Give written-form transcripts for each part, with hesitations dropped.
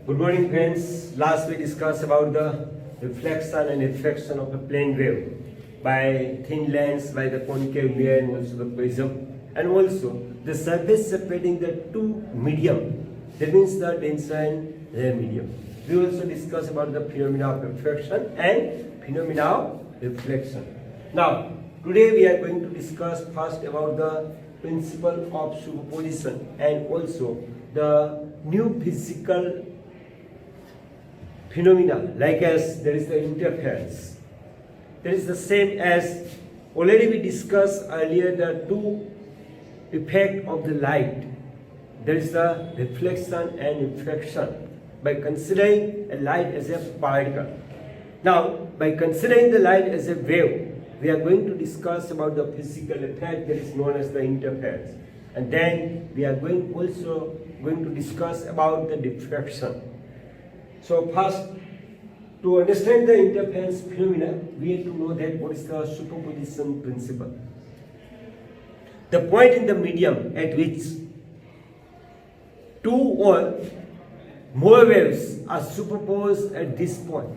Good morning, friends. Last we discussed about the reflection and refraction of a plane wave by thin lens, by the concave mirror, and also the prism, and also the surface separating the two medium. That means the denser and rare medium. We also discussed about the phenomena of refraction and phenomena of reflection. Now, today we are going to discuss first about the principle of superposition and also the new physical phenomena, like as there is the interference. That is the same as already we discussed earlier the two effect of the light. There is the reflection and refraction by considering a light as a particle. Now, by considering the light as a wave, we are going to discuss about the physical effect that is known as the interference. And then we are also going to discuss about the diffraction. So first, to understand the interference phenomena, we have to know that what is the superposition principle. The point in the medium at which two or more waves are superposed at this point,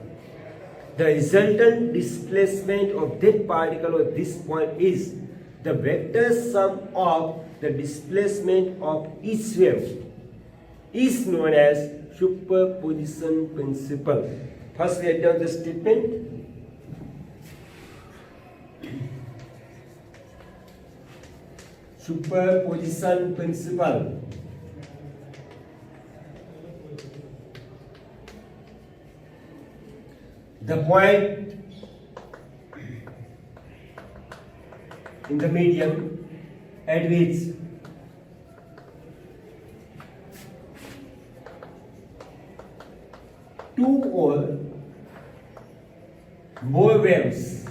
the resultant displacement of that particle at this point is the vector sum of the displacement of each wave is known as superposition principle. First, write down the statement. Superposition principle. The point in the medium at which two or more waves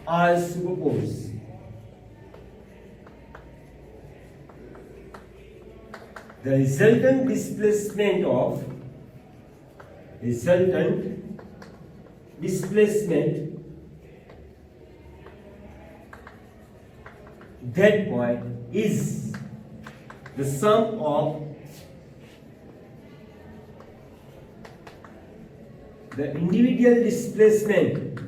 are superposed. The resultant displacement that point is the sum of the individual displacement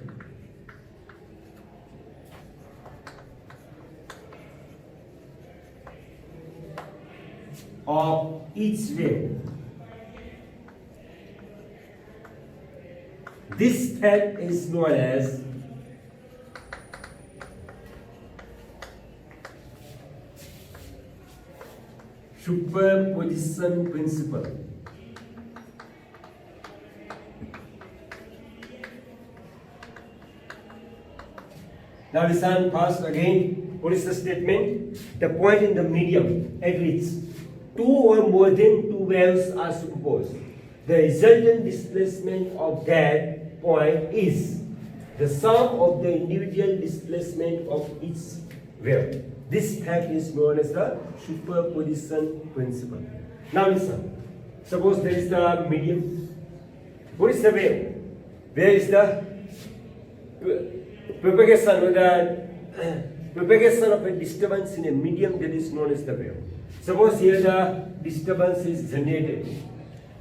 of each wave. This fact is known as superposition principle. Now listen first again. What is the statement? The point in the medium at which two or more than two waves are superposed. The resultant displacement of that point is the sum of the individual displacement of each wave. This fact is known as the superposition principle. Now listen. Suppose there is the medium. What is the wave? Where is the propagation of a disturbance in a medium that is known as the wave. Suppose here the disturbance is generated.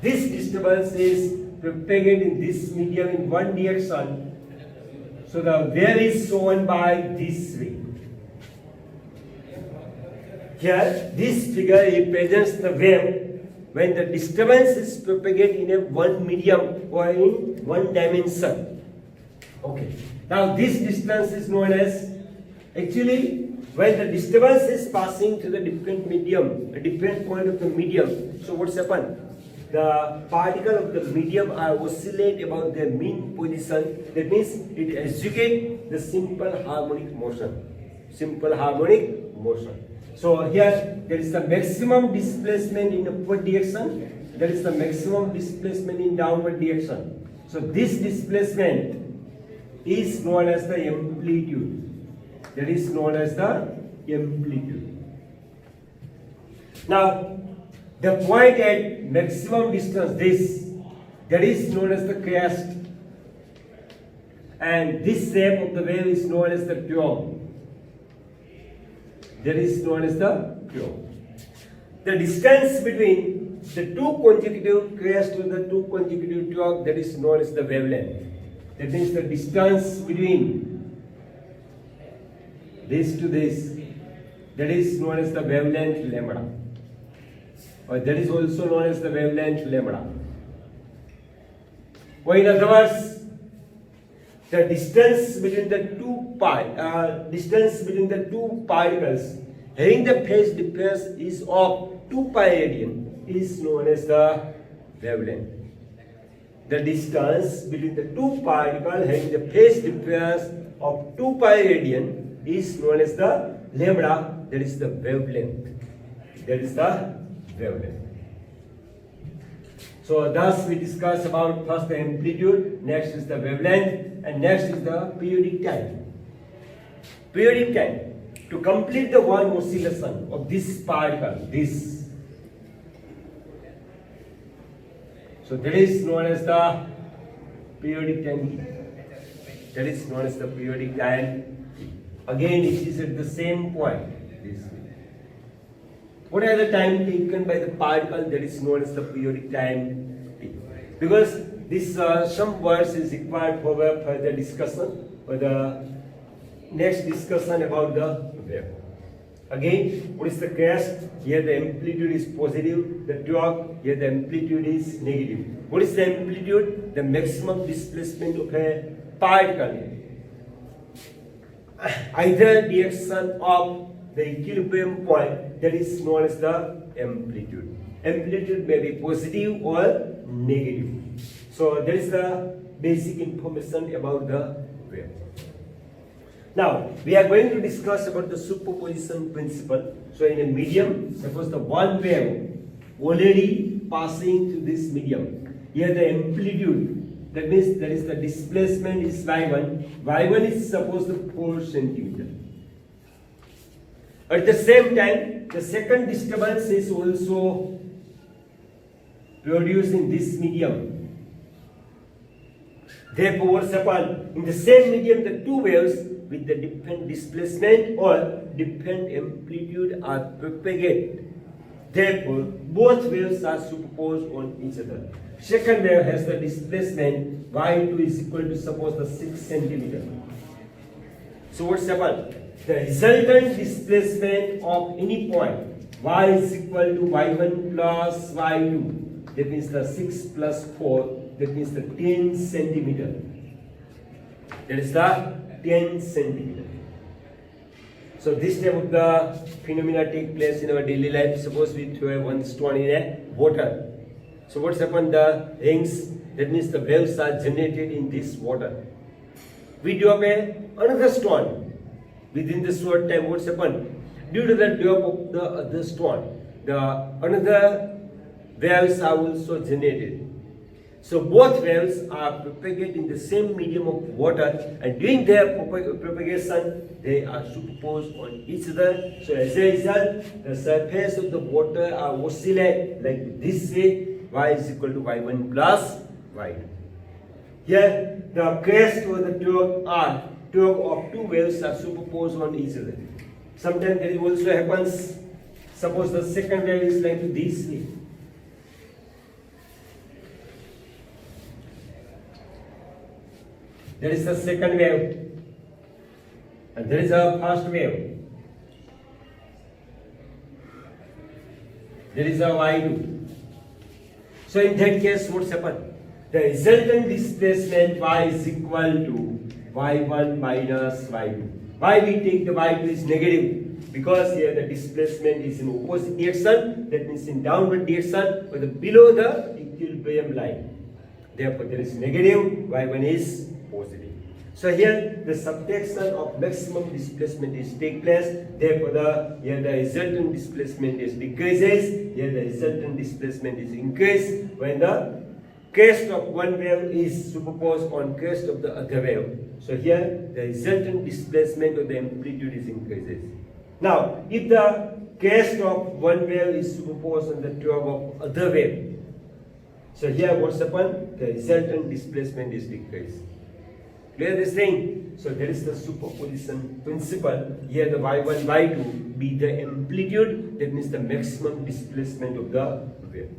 This disturbance is propagated in this medium in one direction. So the wave is shown by this way. Here, this figure represents the wave when the disturbance is propagated in a one medium or in one dimension. Okay. Now this distance is known as, actually, when the disturbance is passing to the different medium, a different point of the medium, so what's happened? The particle of the medium are oscillate about their mean position. That means it executes the simple harmonic motion. Simple harmonic motion. So here there is the maximum displacement in upward direction. There is the maximum displacement in downward direction. So this displacement is known as the amplitude. That is known as the amplitude. Now, the point at maximum distance, that is known as the crest. And this shape of the wave is known as the tube. That is known as the tube. the distance between the two consecutive crests to the two consecutive torque, that is known as the wavelength. That means the distance between this to this, that is known as the wavelength lambda, or that is also known as the wavelength lambda. Or in other words, the distance between the two particles having the phase difference is of 2 pi radian is known as the wavelength. The distance between the two particles having the phase difference of 2 pi radian is known as the lambda, that is the wavelength. That is the wavelength. So thus we discuss about first the amplitude, next is the wavelength, and next is the periodic time. Periodic time. To complete the one oscillation of this particle, this. So that is known as the periodic time. That is known as the periodic time. Again, it is at the same point. This. What are the time taken by the particle? That is known as the periodic time t. Because this some words is required for further discussion, for the next discussion about the wave. Again, what is the crest? Here the amplitude is positive, the torque, here the amplitude is negative. What is the amplitude? The maximum displacement of a particle. Either direction of the equilibrium point, that is known as the amplitude. Amplitude may be positive or negative. So that is the basic information about the wave. Now, we are going to discuss about the superposition principle. So in a medium, suppose the one wave already passing through this medium. Here the amplitude, that means that is the displacement is y1. Y1 is supposed to 4 centimeter. At the same time, the second disturbance is also produced in this medium. Therefore, suppose in the same medium, the two waves with the different displacement or different amplitude are propagated. Therefore, both waves are superposed on each other. Second wave has the displacement y2 is equal to suppose the 6 centimeter. So what's happened? The resultant displacement of any point y is equal to y1 plus y2. That means the 6 plus 4. That means the 10 centimeter. That is the 10 centimeter. So this type of the phenomena take place in our daily life. Suppose we throw one stone in a water. So what's happened? The rings, that means the waves are generated in this water. We drop another stone. Within the short time, what's happened? Due to the drop of the other stone, the another waves are also generated. So both waves are propagated in the same medium of water, and during their propagation, they are superposed on each other. So as a result, the surface of the water are oscillate like this way, y is equal to y1 plus y2. Here, the crest or the torque of two waves are superposed on each other. Sometimes it also happens, suppose the second wave is like this way. There is the second wave, and there is a first wave. There is a y2. So in that case, what's happened? The resultant displacement y is equal to y1 minus y2. Why we take the y2 is negative? Because here the displacement is in opposite direction, that means in downward direction, or the below the equilibrium line. Therefore, there is negative, y1 is positive. So here the subtraction of maximum displacement is take place. Therefore, here the resultant displacement is decreases. Here the resultant displacement is increased when the crest of one wave is superposed on crest of the other wave. So here the resultant displacement of the amplitude is increases. Now, if the crest of one wave is superposed on the torque of other wave, so here what's happened? The resultant displacement is decreased. Clear this thing? So that is the superposition principle. Here the y1, y2 be the amplitude, that means the maximum displacement of the wave.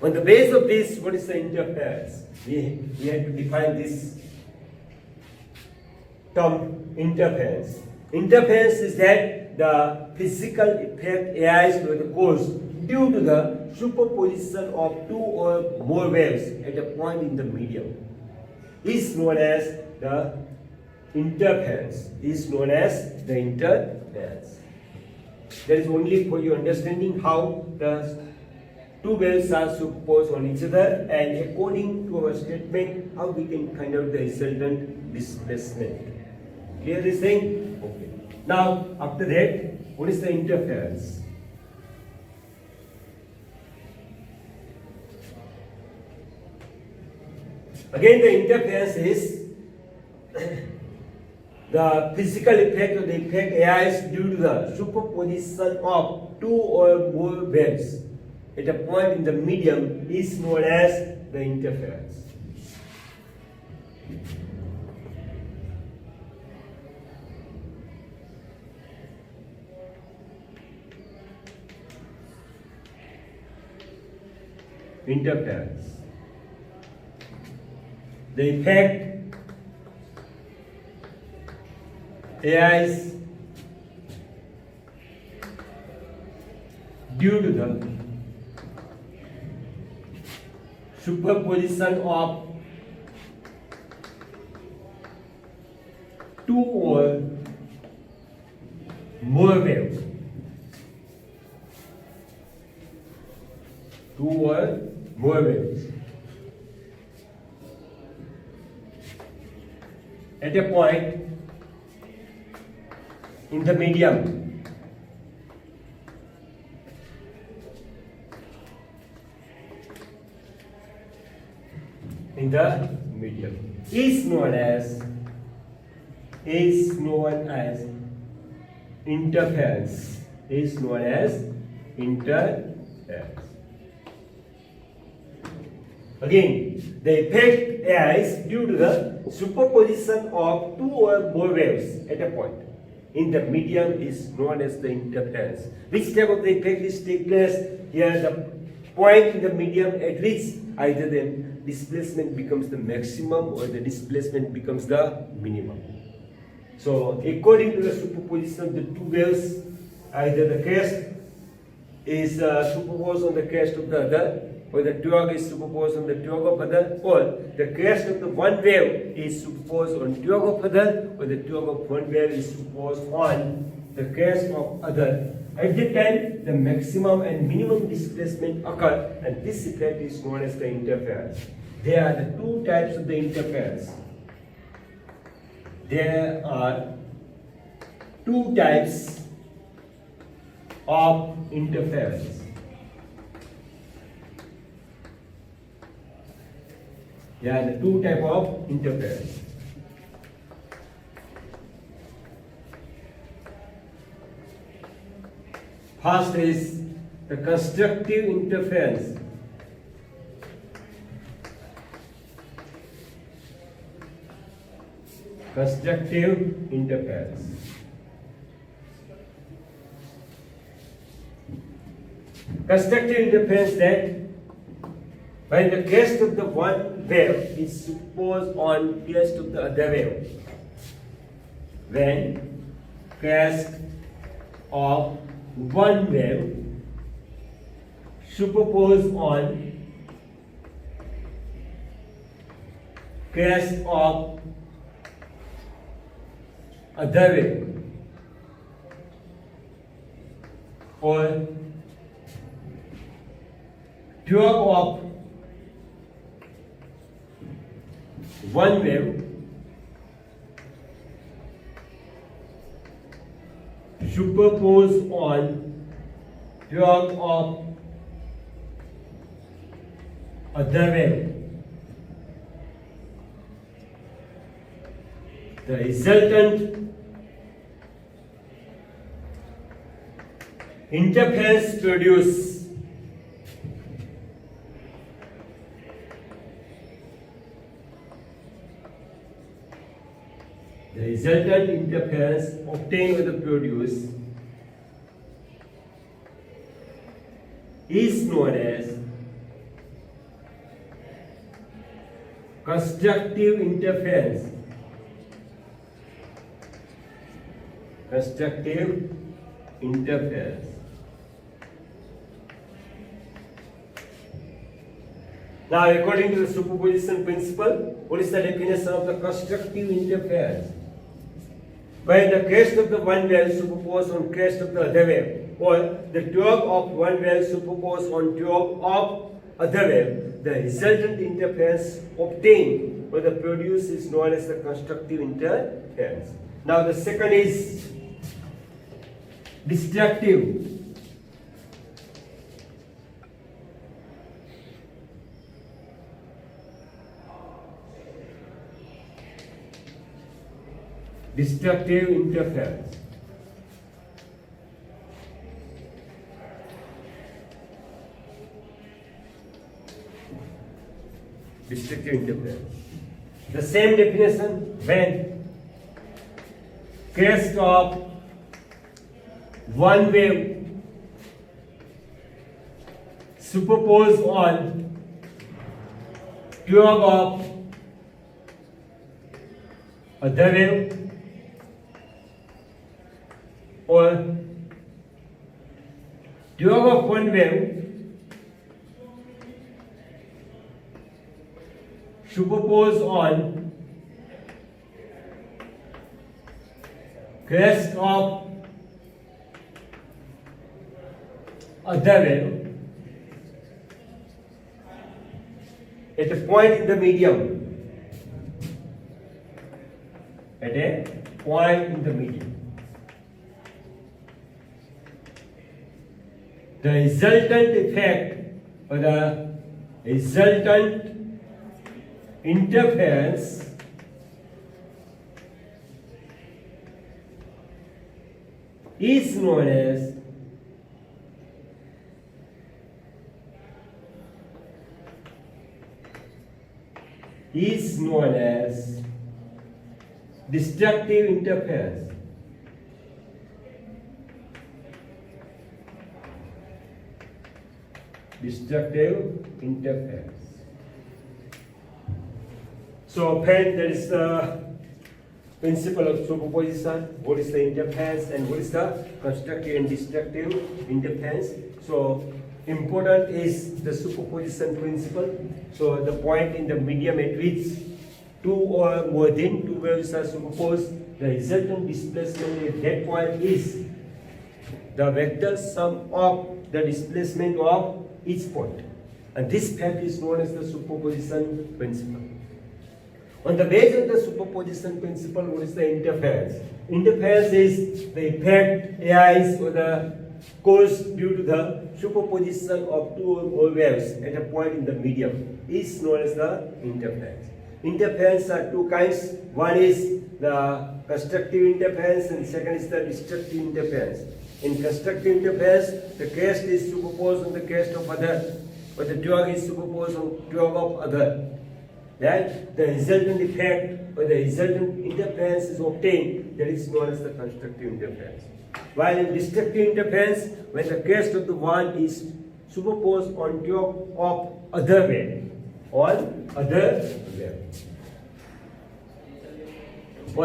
On the base of this, what is the interference? We have to define this term interference. Interference is that the physical effect arises by the cause due to the superposition of two or more waves at a point in the medium is known as the interference. That is only for your understanding how the two waves are superposed on each other, and according to our statement, how we can find out the resultant displacement. Clear this thing? Okay. Now, after that, what is the interference? Again, the interference is the physical effect or the effect arises due to the superposition of two or more waves at a point in the medium is known as the interference. Interference. The effect arises due to the superposition of two or more waves. Two or more waves at a point in the medium is known as interference. Again, the effect arises due to the superposition of two or more waves at a point in the medium is known as the interference. Which type of the effect is take place? Here the point in the medium at which either the displacement becomes the maximum or the displacement becomes the minimum. So according to the superposition of the two waves, either the crest is superposed on the crest of the other, or the torque is superposed on the torque of other, or the crest of the one wave is superposed on torque of other, or the torque of one wave is superposed on the crest of other. At the time, the maximum and minimum displacement occur, and this effect is known as the interference. There are the two types of the interference. There are two types of interference. The two types of interference. First is the constructive interference. Constructive interference. Constructive interference that when the crest of the one wave is superposed on crest of the other wave. When crest of one wave superposed on crest of other wave, or torque of one wave superposed on torque of other wave. The resultant interference produced resultant interference obtained with the produce is known as constructive interference. Constructive interference. Now, according to the superposition principle, what is the definition of the constructive interference? When the crest of the one wave superposes on crest of the other wave, or the tube of one wave superposes on tube of other wave, the resultant interference obtained or the produce is known as the constructive interference. Now, the second is destructive. Destructive interference. Destructive interference. The same definition when crest of one wave superpose on tube of other wave, or tube of one wave superpose on crest of other wave at a point in the medium. At a point in the medium. The resultant effect or the resultant interference is known as destructive interference. Destructive interference. So, when there is the principle of superposition, what is the interference and what is the constructive and destructive interference? So, important is the superposition principle. So, the point in the medium at which two or more than two waves are superposed, the resultant displacement at that point is the vector sum of the displacement of each point. And this fact is known as the superposition principle. On the basis of the superposition principle, what is the interference? Interference is the effect arise or the cause due to the superposition of two or more waves at a point in the medium is known as the interference. Interference are two kinds. One is the constructive interference and second is the destructive interference. In constructive interference, the crest is superposed on the crest of other, or the tube is superposed on tube of other. Right? The resultant effect or the resultant interference is obtained, that is known as the constructive interference. While in destructive interference, when the crest of the one is superposed on tube of other wave, or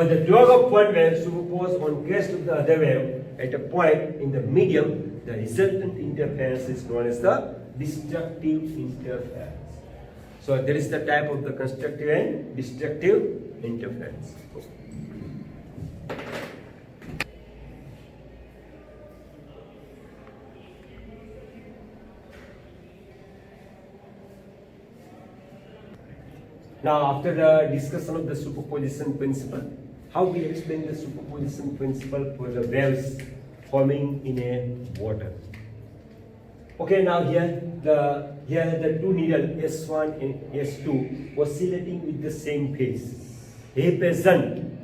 the tube of one wave superposed on crest of the other wave at a point in the medium, the resultant interference is known as the destructive interference. So there is the type of the constructive and destructive interference. Now, after the discussion of the superposition principle, how we explain the superposition principle for the waves forming in a water. Okay, now here the two needles S1 and S2 oscillating with the same phase represent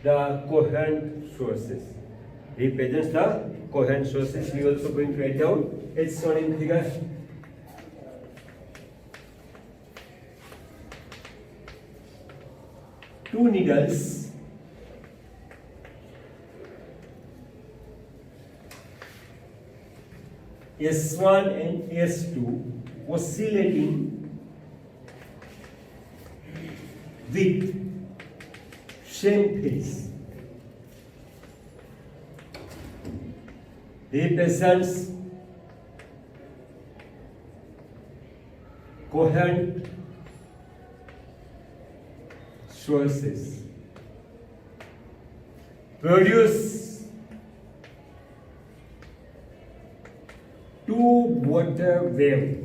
the coherent sources. Represents the coherent sources. We also going to write down. It's shown in figure. Two needles S1 and S2 oscillating with same phase represents coherent sources produce two water waves.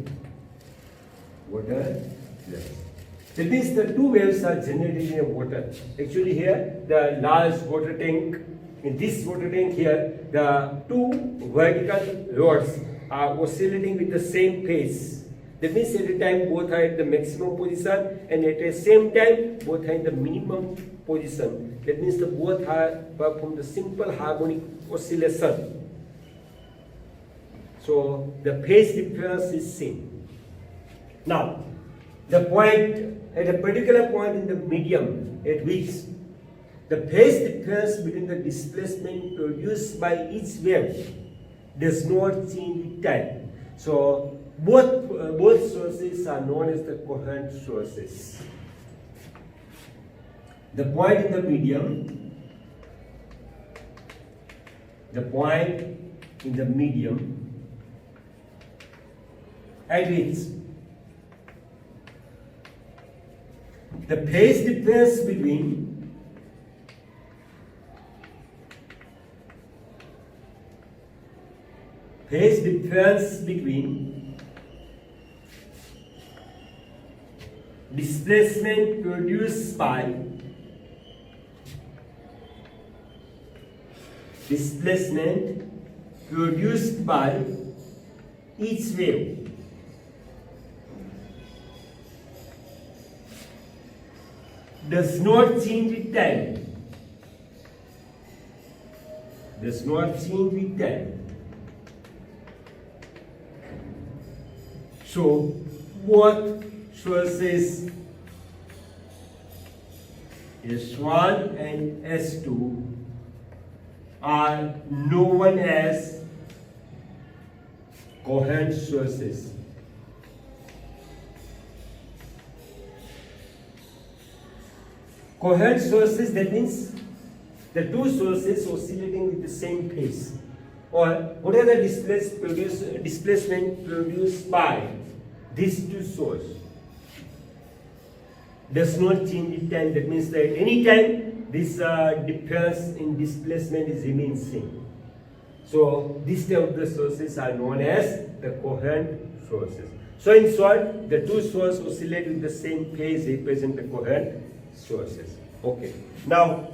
That means the two waves are generated in water. Actually here, the large water tank, in this water tank here, the two vertical rods are oscillating with the same phase. That means at a time both are at the maximum position and at the same time both are in the minimum position. That means the both are perform the simple harmonic oscillation. So the phase difference is same. Now, the point at a particular point in the medium at which the phase difference between the displacement produced by each wave does not change with time. So both sources are known as the coherent sources. The point in the medium, at which the phase difference between displacement produced by each wave does not change with time. So both sources S1 and S2 are known as coherent sources. Coherent sources, that means the two sources oscillating with the same phase, or whatever the displacement produced by these two sources does not change with time. That means that any time this difference in displacement is remains same. So these type of the sources are known as the coherent sources. So in short, the two sources oscillate with the same phase represent the coherent sources. Okay. Now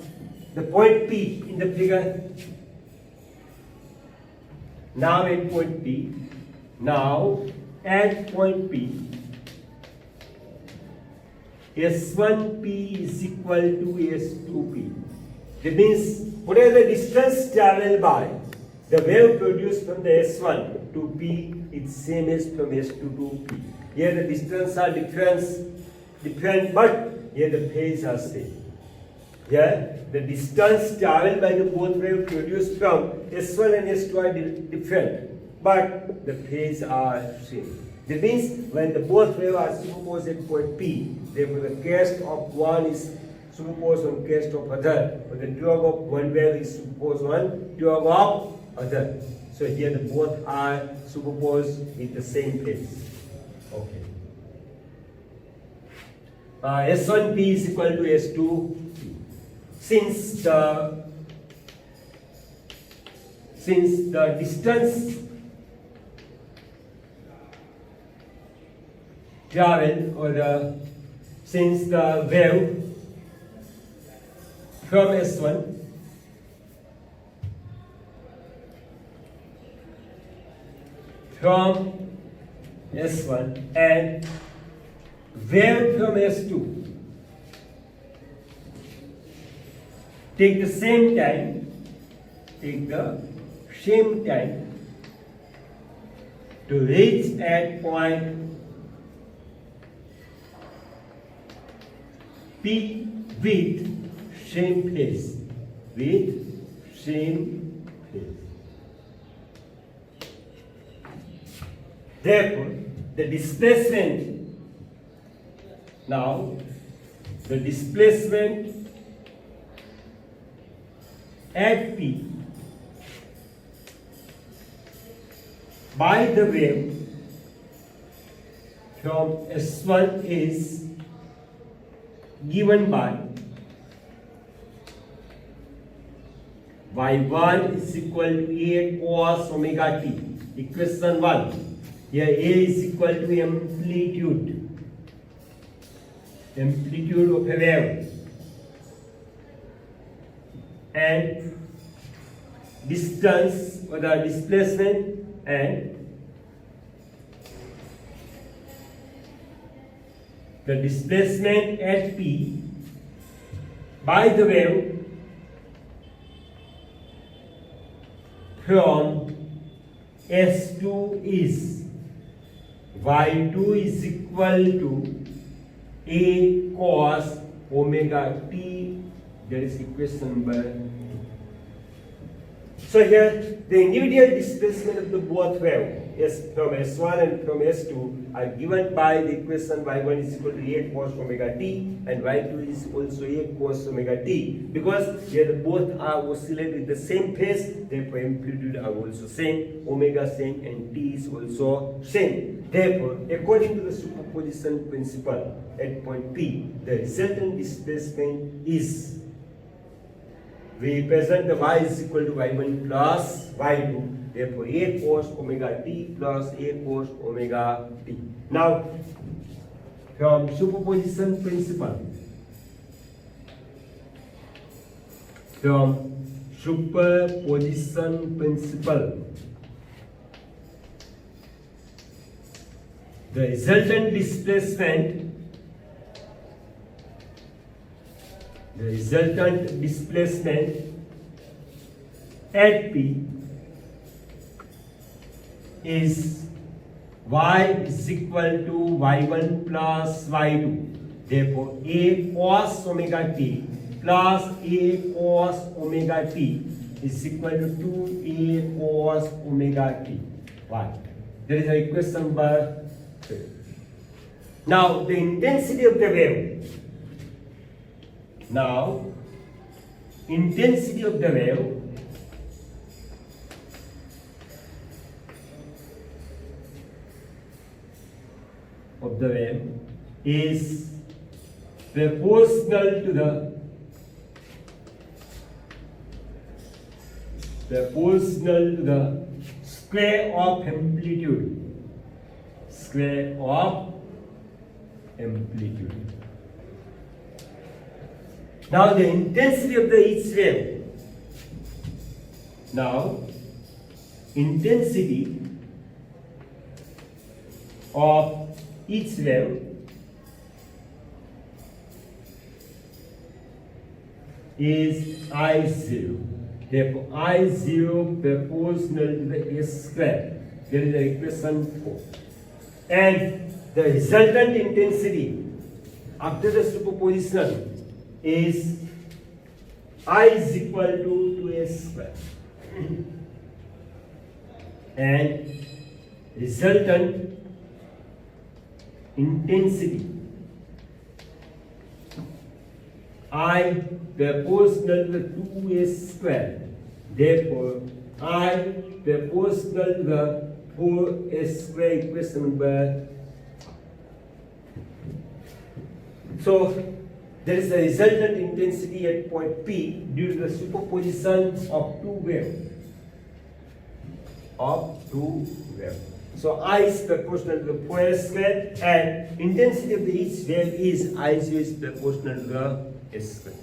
the point P in the figure. Now at point P. S1P is equal to S2P. That means whatever the distance traveled by the wave produced from the S1 to P is same as from S2 to P. Here the distance are different, but here the phase are same. Here the distance traveled by the both waves produced from S1 and S2 are different, but the phase are same. That means when the both waves are superposed at point P, therefore the crest of one is superposed on crest of other, but the twelve of one wave is superposed on 12 of other. So here the both are superposed with the same phase. Okay. S1P is equal to S2P. Since the distance traveled, or since the wave from S1 and wave from S2 take the same time to reach at point P with same phase. Therefore, the displacement, now, the displacement at P by the wave from S1 is given by y1 is equal to A cos omega t. Equation 1. Here A is equal to amplitude of a wave, and distance or the displacement, and the displacement at P by the wave from S2 is y2 is equal to A cos omega t. That is equation number 2. So here the individual displacement of the both wave from S1 and from S2 are given by the equation y1 is equal to A cos omega t and y2 is also A cos omega t. Because here the both are oscillate with the same phase, therefore amplitude are also same, omega same, and t is also same. Therefore, according to the superposition principle at point P, the resultant displacement is, we present the y is equal to y1 plus y2, therefore A cos omega t plus A cos omega t. Now, from superposition principle, the resultant displacement at P is y is equal to y1 plus y2. Therefore, A cos omega t plus A cos omega t is equal to 2A cos omega t. Why? That is the equation number 3. Now, the intensity of the wave. Now, intensity of the wave is proportional to the square of amplitude. Now the intensity of each wave. Now, intensity of each wave is I0. Therefore, I0 proportional to the S square. That is the equation 4. And the resultant intensity after the superposition is I is equal to 2S square. And resultant intensity I proportional to the 2S square. Therefore, I proportional to the 4S square, equation number. So, there is a resultant intensity at point P due to the superposition of two waves. So I is proportional to the 4S square, and intensity of each wave is I0 is proportional to the S square.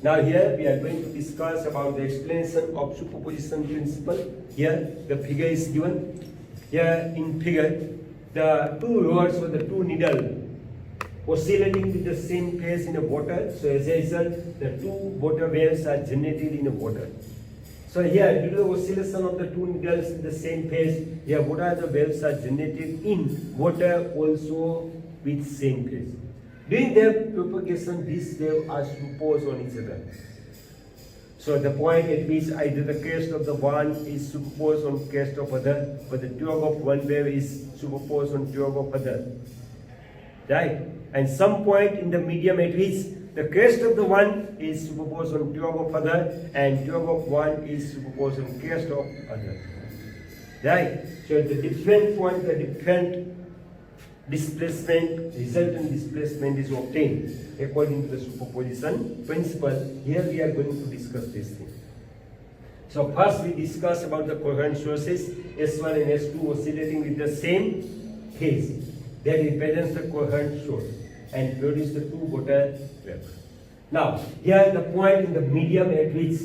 Now here we are going to discuss about the explanation of superposition principle. Here the figure is given. Here in figure, the two rods or the two needles oscillating with the same phase in the water. So as a result, the two water waves are generated in the water. So here, due to the oscillation of the two needles in the same phase, here what are the waves are generated in water also with same phase. During their propagation, these waves are superposed on each other. So the point at which either the crest of the one is superposed on crest of other, but the tube of one wave is superposed on tube of other. Right? And some point in the medium at which the crest of the one is superposed on tube of other and tube of one is superposed on crest of other. Right? So at the different point, the different displacement, resultant displacement is obtained according to the superposition principle. Here we are going to discuss this thing. So first we discuss about the coherent sources S1 and S2 oscillating with the same phase. That represents the coherent source and produce the two water waves. Now here the point in the medium at which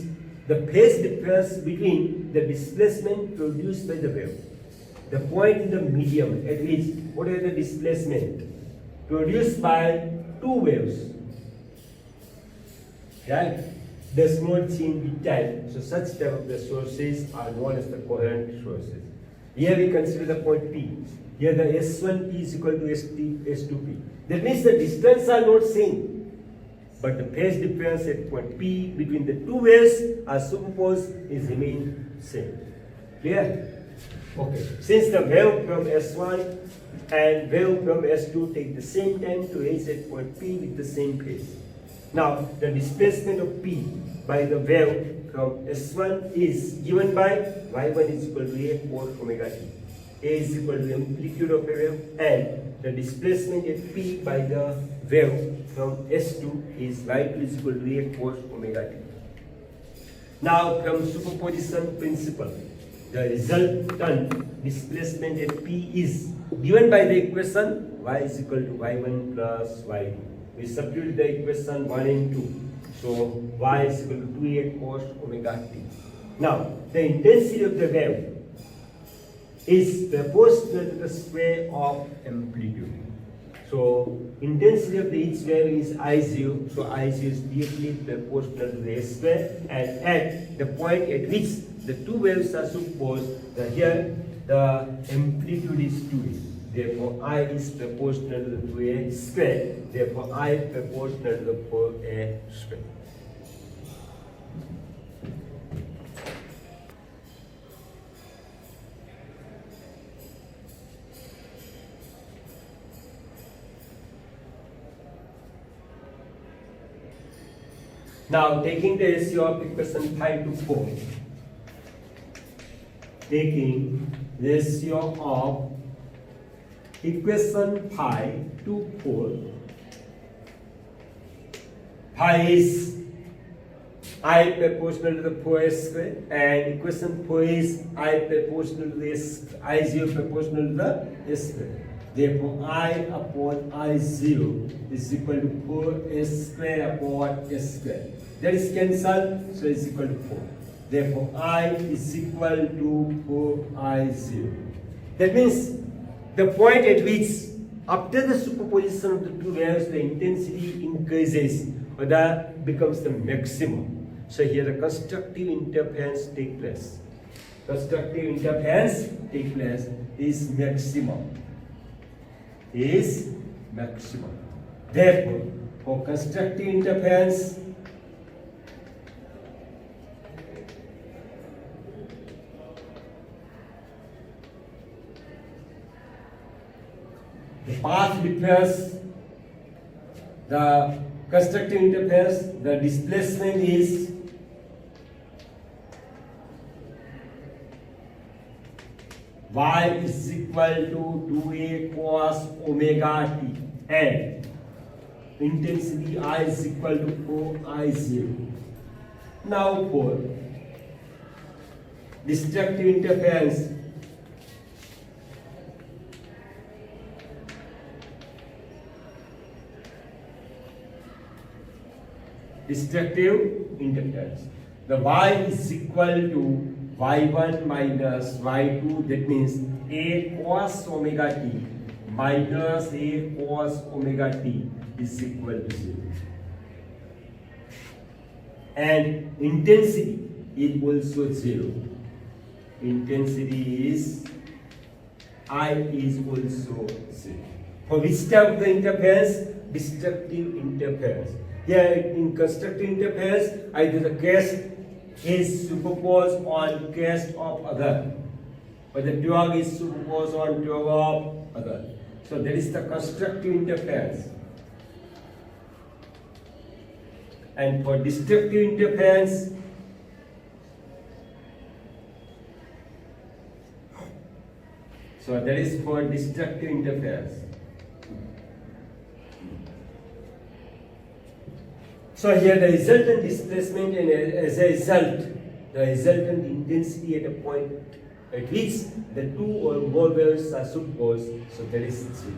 the phase difference between the displacement produced by the wave. The point in the medium at which what is the displacement produced by two waves, right, does not change with time. So such type of the sources are known as the coherent sources. Here we consider the point P. Here the S1P is equal to S2P. That means the distance are not same, but the phase difference at point P between the two waves are superposed is remain same. Clear? Okay. Since the wave from S1 and wave from S2 take the same time to reach at point P with the same phase. Now the displacement of P by the wave from S1 is given by Y1 is equal to A cos omega t. A is equal to amplitude of a wave, and the displacement at P by the wave from S2 is Y2 is equal to A cos omega t. Now from superposition principle, the resultant displacement at P is given by the equation Y is equal to Y1 plus Y2. We substitute the equation 1 and 2. So Y is equal to 2A cos omega t. Now the intensity of the wave is proportional to the square of amplitude. So intensity of the each wave is I0. So I0 is directly proportional to the S square, and at the point at which the two waves are superposed, here the amplitude is 2A. Therefore I is proportional to the 2A square. Therefore I proportional to the 4A square. Now taking the ratio of equation 5 to 4, taking ratio of equation 5 to 4, 5 is I proportional to the 4S square, and equation 4 is I proportional to the S, I0 proportional to the S square. Therefore, I upon I0 is equal to 4S square upon S square. That is cancelled, so it's equal to 4. Therefore, I is equal to 4I0. That means the point at which after the superposition of the two waves, the intensity increases, or that becomes the maximum. So here the constructive interference takes place. Constructive interference takes place is maximum. Is maximum. Therefore, for constructive interference, the path differs, the constructive interference, the displacement is Y is equal to 2A cos omega t, and intensity I is equal to 4I0. Now for destructive interference, the Y is equal to Y1 minus Y2, that means A cos omega t minus A cos omega t is equal to 0. And intensity is also 0. Intensity is I is also 0. For which type of the interference? Destructive interference. Here in constructive interference, either the crest is superposed on cast of other, but the twain is superposed on twain of other. So that is the constructive interference. And for destructive interference, so that is for destructive interference. So here the resultant displacement and as a result, the resultant intensity at a point at which the two or more waves are superposed, so that is 0.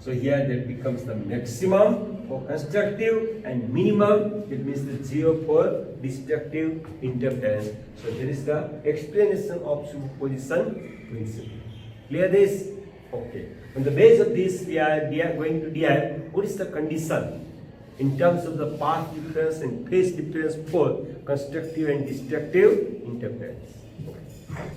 So here that becomes the maximum for constructive and minimum, it means the 0 for destructive interference. So that is the explanation of superposition principle. Clear this? Okay. On the basis of this, we are going to derive what is the condition in terms of the path difference and phase difference for constructive and destructive interference. Okay.